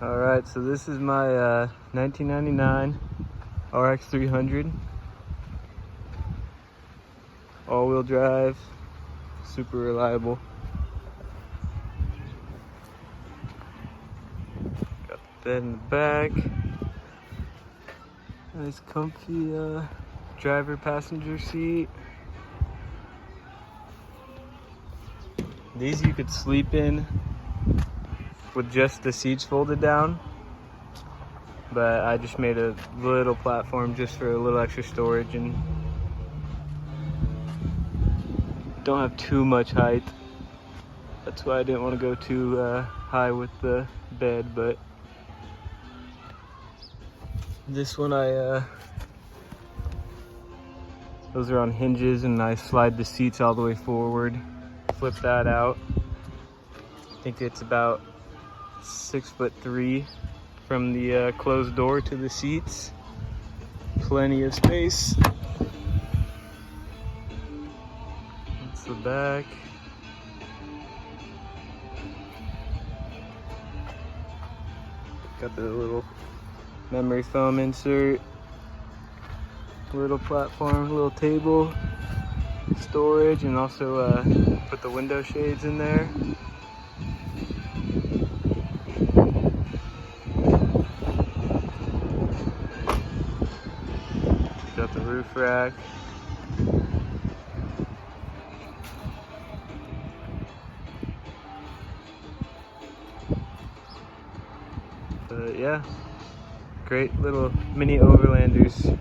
All right, so this is my 1999 RX 300. All-wheel drive, super reliable. Got the bed in the back. Nice comfy driver passenger seat. These you could sleep in with just the seats folded down, but I just made a little platform just for a little extra storage and don't have too much height. That's why I didn't want to go too high with the bed, but this one those are on hinges and I slide the seats all the way forward, flip that out. I think it's about 6'3" from the closed door to the seats. Plenty of space. That's the back. Got the little memory foam insert. Little platform, little table, storage, and also put the window shades in there. Got the roof rack. But yeah, great little mini overlanders.